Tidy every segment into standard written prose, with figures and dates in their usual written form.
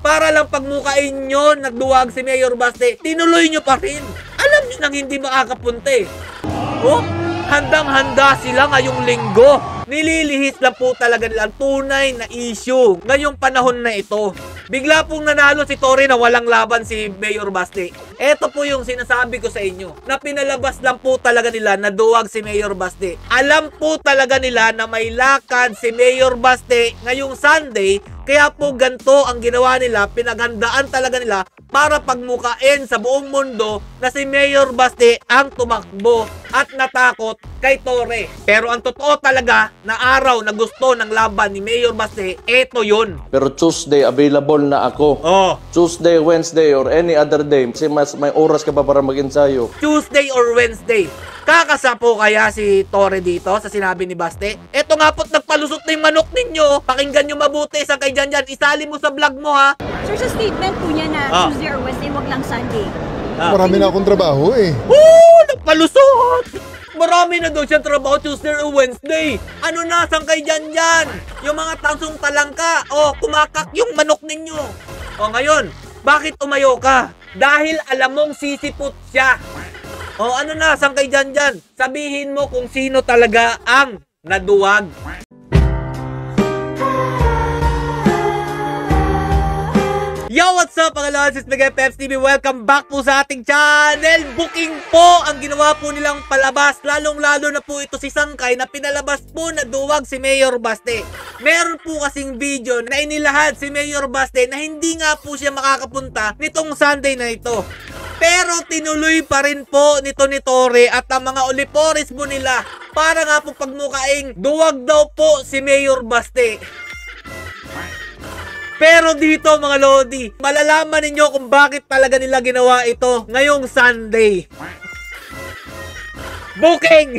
para lang pagmukain nyo nagduwag si Mayor Baste, tinuloy nyo pa rin. Alam nyo nang hindi makakapunta eh. Oh, handang-handa sila ngayong linggo. Nililihis lang po talaga nila ang tunay na issue ngayong panahon na ito. Bigla pong nanalo si Torre na walang laban si Mayor Baste. Ito po yung sinasabi ko sa inyo, na pinalabas lang po talaga nila na duwag si Mayor Baste. Alam po talaga nila na may lakad si Mayor Baste ngayong Sunday, kaya po ganito ang ginawa nila, pinaghandaan talaga nila para pagmukain sa buong mundo na si Mayor Baste ang tumakbo at natakot kay Torre. Pero ang totoo talaga na araw na gusto ng laban ni Mayor Baste, eto yun. Pero Tuesday, available na ako. Oh. Tuesday, Wednesday, or any other day. Kasi mas may oras ka pa para mag-ensayo. Tuesday or Wednesday. Kakasapo kaya si Torre dito sa sinabi ni Baste? Eto nga po't nagpalusot na yung manok ninyo. Pakinggan nyo mabuti sa kay Janjan. Isali mo sa vlog mo ha. Sir, sa statement po niya na Tuesday or Wednesday, wag lang Sunday. Marami na akong trabaho eh. Nagpalusot! Marami na daw siyang trabaho Tuesday or Wednesday. Ano na, sang kay Janjan? Yung mga tansong talangka. O, kumakak yung manok ninyo. O, ngayon, bakit umayo ka? Dahil alam mong sisipot siya. O, ano na, sang kay Janjan? Sabihin mo kung sino talaga ang naduwag. Yo, what's up mga Lodges, Mega Peps TV? Welcome back po sa ating channel. Booking po ang ginawa po nilang palabas. Lalong-lalo na po ito si Sangkay na pinalabas po na duwag si Mayor Baste. Meron po kasing video na inilahad si Mayor Baste na hindi nga po siya makakapunta nitong Sunday na ito. Pero tinuloy pa rin po nito ni Torre at ang mga ulipores po nila para nga po pagmukaing duwag daw po si Mayor Baste. Pero dito mga Lodi, malalaman ninyo kung bakit talaga nila ginawa ito ngayong Sunday. Booking!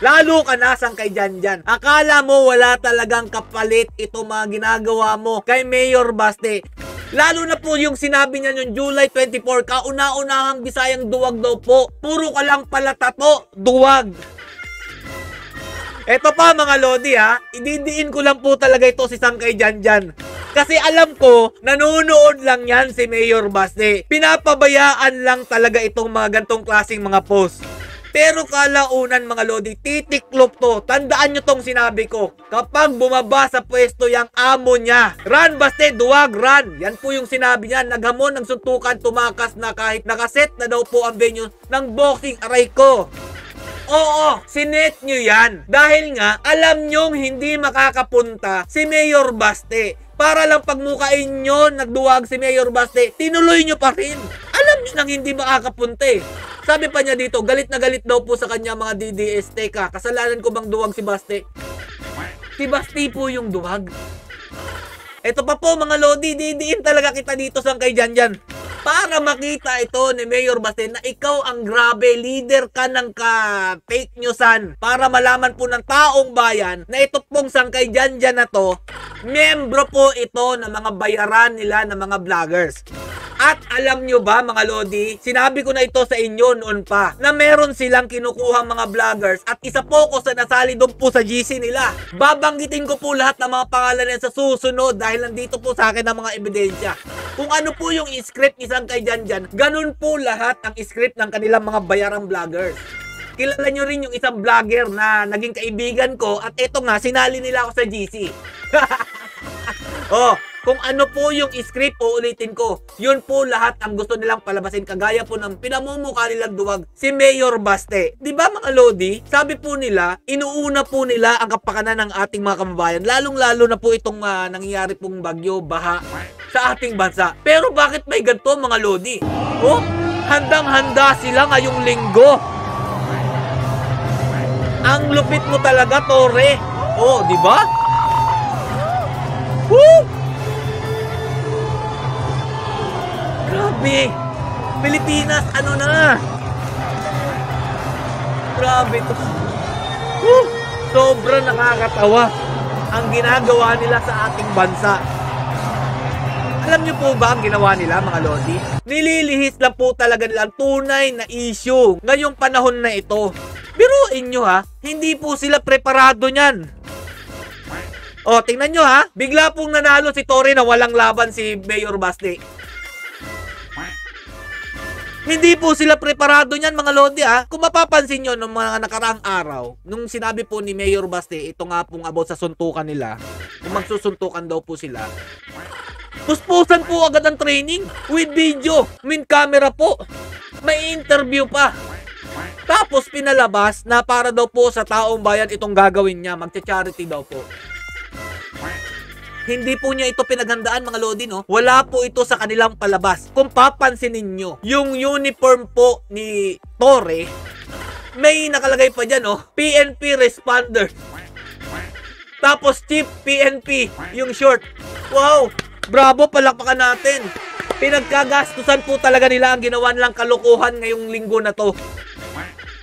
Lalo ka nasang kay Janjan. Akala mo wala talagang kapalit ito mga ginagawa mo kay Mayor Baste. Lalo na po yung sinabi niya yung July 24, kauna-unahang Bisayang duwag daw po. Puro ka lang pala tato, duwag. Eto pa mga Lodi ha, ididiin ko lang po talaga ito si Sangkay Janjan. Kasi alam ko, nanonood lang yan si Mayor Baste. Pinapabayaan lang talaga itong mga gantong klaseng mga post. Pero kalaunan mga Lodi, titiklop to. Tandaan nyo tong sinabi ko. Kapag bumaba sa pwesto yung amo niya, run Baste, duwag, run. Yan po yung sinabi niya. Naghamon ng suntukan, tumakas na kahit nakaset na daw po ang venue ng boxing, aray ko. Oo, sinet nyo yan. Dahil nga, alam nyong hindi makakapunta si Mayor Baste. Para lang pagmukain nyo nagduwag si Mayor Baste, tinuloy nyo pa rin. Alam nyo nang hindi makakapunta eh. Sabi pa niya dito, galit na galit daw po sa kanya mga DDS. Teka, kasalanan ko bang duwag si Baste? Si Baste po yung duwag. Ito pa po mga Lodi, didiin talaga kita dito sa kay Janjan. Para makita ito ni Mayor Baste na ikaw ang grabe, leader ka ng fake newsan. Para malaman po ng taong bayan na ito pong Sangkay Janjan na to, membro po ito ng mga bayaran nila ng mga vloggers. At alam nyo ba mga Lodi, sinabi ko na ito sa inyo noon pa, na meron silang kinukuhang mga vloggers at isa po ko sa nasali doon po sa GC nila. Babanggitin ko po lahat ng mga pangalan sa susunod dahil nandito po sa akin ang mga ebidensya. Kung ano po yung script ni Sangkay Janjan, ganun po lahat ang script ng kanilang mga bayarang vloggers. Kilala nyo rin yung isang vlogger na naging kaibigan ko at eto nga, sinali nila ako sa GC. Oh, kung ano po yung script, uulitin ko. Yun po lahat ang gusto nilang palabasin, kagaya po ng pinamumukha nilang duwag si Mayor Baste. Di ba mga Lodi? Sabi po nila, inuuna po nila ang kapakanan ng ating mga kababayan. Lalong-lalo na po itong nangyayari pong bagyo, baha sa ating bansa. Pero bakit may ganito mga Lodi? Oh, handang-handa sila ngayong linggo. Ang lupit mo talaga, Torre. Oh, di ba? Woo! Grabe! Pilipinas, ano na? Grabe to. Woo! Sobrang nakakatawa ang ginagawa nila sa ating bansa. Alam niyo po ba ang ginawa nila mga Lodi? Nililihis lang po talaga nila ang tunay na issue ngayong panahon na ito. Biruin nyo ha, hindi po sila preparado niyan. O, tingnan nyo ha. Bigla pong nanalo si Torre na walang laban si Mayor Baste. Hindi po sila preparado niyan mga lodi ha. Kung mapapansin nyo nung mga nakaraang araw, nung sinabi po ni Mayor Baste, ito nga pong about sa suntukan nila, kung magsusuntukan daw po sila, puspusan po agad ang training with video, with camera po. May interview pa. Tapos pinalabas na para daw po sa taong bayan itong gagawin niya. Magcha-charity daw po. Hindi po niya ito pinaghandaan mga lodi, no? Wala po ito sa kanilang palabas. Kung papansinin nyo, yung uniform po ni Torre, may nakalagay pa dyan, no? PNP Responder. Tapos Chief PNP, yung short. Wow! Bravo, palakpakan natin. Pinagkagastusan po talaga nila ang ginawa nilang kalokohan ngayong linggo na to.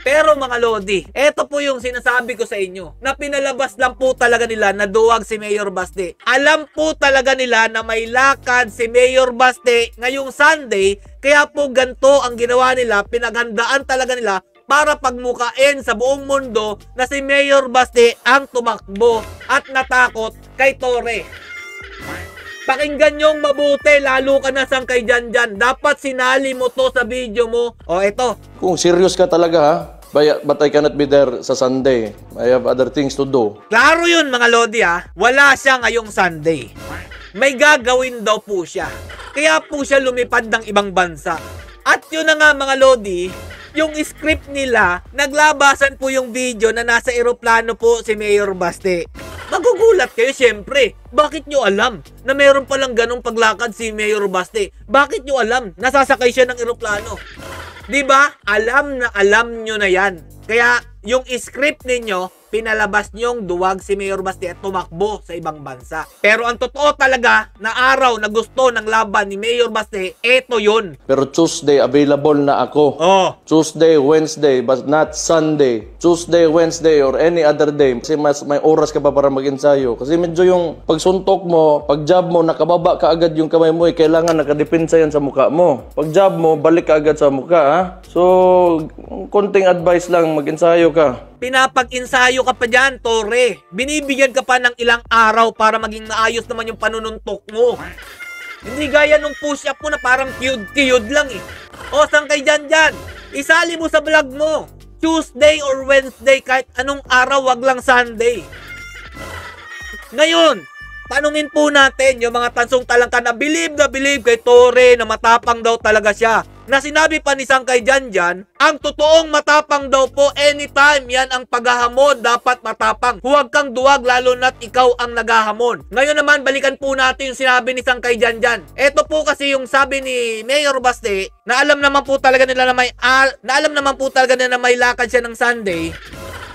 Pero mga lodi, eto po yung sinasabi ko sa inyo, na pinalabas lang po talaga nila na duwag si Mayor Baste. Alam po talaga nila na may lakad si Mayor Baste ngayong Sunday, kaya po ganito ang ginawa nila, pinaghandaan talaga nila para pagmukain sa buong mundo na si Mayor Baste ang tumakbo at natakot kay Torre. Pakinggan nyong mabuti, lalo ka na sang kay Janjan. Dapat sinali mo to sa video mo. O eto. Kung serious ka talaga ha, but I cannot be there sa Sunday. I have other things to do. Klaro yun mga lodi ha. Wala siya ngayong Sunday. May gagawin daw po siya. Kaya po siya lumipad ng ibang bansa. At yun na nga mga lodi, yung script nila, naglabasan po yung video na nasa eroplano po si Mayor Baste. Magugulat kayo syempre. Bakit nyo alam na meron palang ganong paglakad si Mayor Baste? Bakit nyo alam? Nasasakay siya ng eroplano. Diba? Alam nyo na yan. Kaya yung script ninyo, pinalabas nyong duwag si Mayor Baste at tumakbo sa ibang bansa. Pero ang totoo talaga na araw na gusto ng laban ni Mayor Baste, eto yun. Pero Tuesday, available na ako. Oh. Tuesday, Wednesday, but not Sunday. Tuesday, Wednesday, or any other day. Kasi may oras ka pa para mag-ensayo. Kasi medyo yung pagsuntok mo, pag job mo, nakababa ka agad yung kamay mo, kailangan nakadepensa yan sa mukha mo. Pag job mo, balik ka agad sa mukha, ha? So, konting advice lang, mag-ensayo ka. Pinapag-ensayo ka pa dyan, Torre. Binibigyan ka pa ng ilang araw para maging maayos naman yung panununtok mo. Hindi gaya nung push-up mo na parang cute lang eh. O, saan kay Janjan? Isali mo sa vlog mo. Tuesday or Wednesday, kahit anong araw, wag lang Sunday. Ngayon, tanungin po natin yung mga tansong talangka na believe kay Torre na matapang daw talaga siya. Na sinabi pa ni Sangkay Janjan, ang totoong matapang daw po anytime yan ang paghahamon, dapat matapang. Huwag kang duwag lalo na't ikaw ang naghahamon. Ngayon naman, balikan po natin yung sinabi ni Sangkay Janjan. Ito po kasi yung sabi ni Mayor Baste, na alam naman po talaga nila na may lakad siya ng Sunday,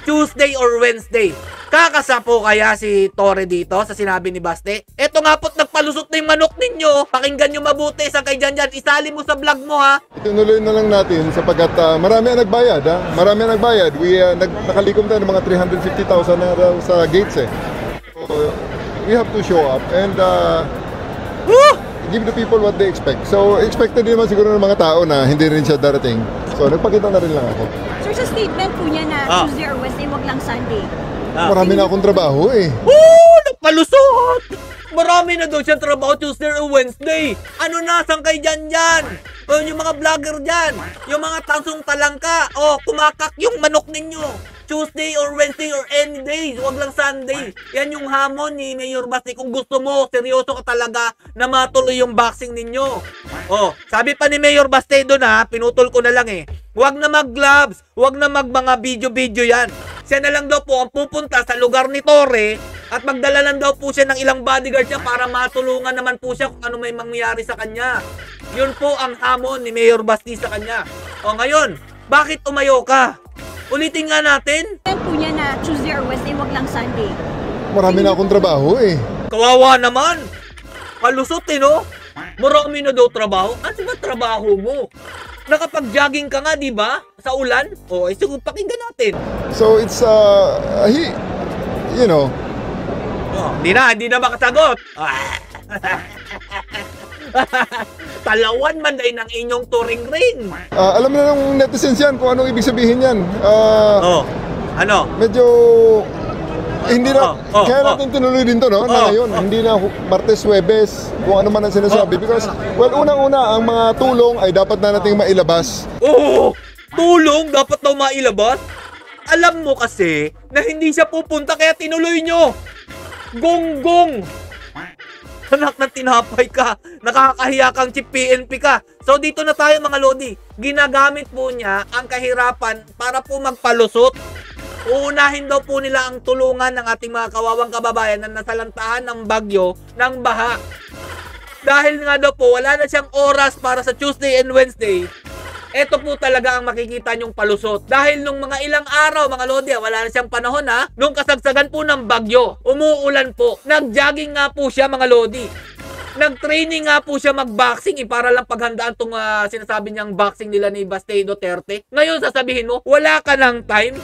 Tuesday or Wednesday. Kakasa po kaya si Torre dito sa sinabi ni Baste? Eto nga po't nagpalusot na yung manok ninyo. Pakinggan nyo mabuti sa kay Janjan. Isali mo sa vlog mo ha. Itunuloy na lang natin sapagkat marami ang nagbayad. Marami ang nagbayad. Nakalikom tayo ng mga 350,000 na raw sa gates eh. So, we have to show up and give the people what they expect. So, expected din naman siguro ng mga tao na hindi rin siya darating. So, nagpakita na rin lang ako. Sir, sa statement po niya na Tuesday or Wednesday, wag lang Sunday. Marami na akong trabaho eh. Woo! Nagpalusot! Marami na daw siyang trabaho Tuesday or Wednesday. Ano na, Sangkay Janjan? O yung mga vlogger dyan, yung mga tansong talangka, kumakak yung manok ninyo. Tuesday or Wednesday or any day, wag lang Sunday. Yan yung hamon ni Mayor Baste. Kung gusto mo, seryoso ka talaga na matuloy yung boxing ninyo. Sabi pa ni Mayor Baste doon ha, pinutol ko na lang eh. Wag na mag-gloves, wag na mga video-video yan. Siya na lang daw po ang pupunta sa lugar ni Torre at magdala lang daw po siya ng ilang bodyguard niya para matulungan naman po siya kung ano may mangyayari sa kanya. Yun po ang hamon ni Mayor Baste sa kanya. Ngayon, bakit umayo ka? Ulitin nga natin. Statement po niya na Tuesday or Wednesday, wag lang Sunday. Marami na akong trabaho eh. Kawawa naman. Kalusot eh, no? Marami na daw trabaho. Ano ba trabaho mo? Nakapag-jogging ka nga, di ba? Sa ulan? Siguro pakinggan natin. So it's you know. Hindi na makasagot. Talawan man dahil ng inyong touring ring. Alam na ng netizens yan kung anong ibig sabihin yan. Ano? Medyo Hindi na, kaya natin tinuloy din to, no? Na ngayon, hindi na Martes, Huwebes, kung ano man ang sinasabi. Because, well, unang-una, ang mga tulong ay dapat na nating mailabas. Oo! Tulong dapat daw mailabas? Alam mo kasi na hindi siya pupunta kaya tinuloy nyo. Gonggong! Anak ng tinapay ka. Nakakahiya kang chief PNP ka. So dito na tayo mga Lodi. Ginagamit po niya ang kahirapan para po magpalusot. Uunahin daw po nila ang tulungan ng ating mga kawawang kababayan na nasalantahan ng bagyo ng baha. Dahil nga daw po wala na siyang oras para sa Tuesday and Wednesday. Ito po talaga ang makikita nyong palusot. Dahil nung mga ilang araw, mga Lodi, wala na siyang panahon ha. Nung kasagsagan po ng bagyo, umuulan po. Nag-jogging nga po siya mga Lodi. Nag-training nga po siya mag-boxing para lang paghandaan tong sinasabi niyang boxing nila ni Baste Duterte. Ngayon sasabihin mo, wala ka ng time?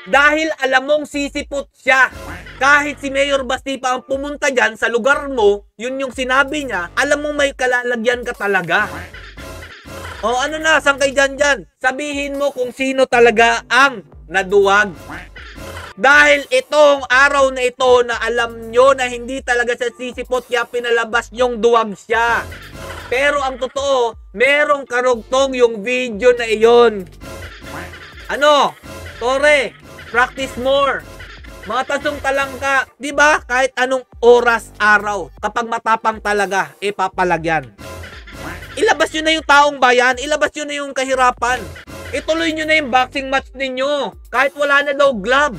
Dahil alam mong sisipot siya. Kahit si Mayor Basti pa ang pumunta dyan sa lugar mo, yun yung sinabi niya, alam mong may kalalagyan ka talaga. O ano na, saan kay Janjan? Sabihin mo kung sino talaga ang naduwag. Dahil itong araw na ito na alam nyo na hindi talaga siya sisipot kaya pinalabas nyong duwag siya. Pero ang totoo, merong karugtong yung video na iyon. Ano? Tore, practice more. Mga tasong talangka, di ba? Kahit anong oras, araw, kapag matapang talaga, papalagyan. Ilabas nyo na yung taong bayan, ilabas nyo na yung kahirapan. Ituloy nyo na yung boxing match ninyo, kahit wala na daw gloves.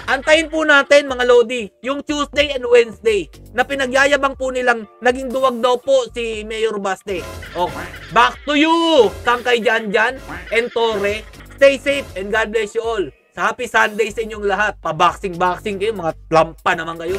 Antayin po natin mga Lodi, yung Tuesday and Wednesday, na pinagyayabang po nilang naging duwag daw po si Mayor Baste. Okay, back to you, Sangkay Janjan and Tore. Stay safe and God bless you all. Sa Happy Sunday sa inyong lahat. Pa-boxing kayo, mga lampa naman kayo.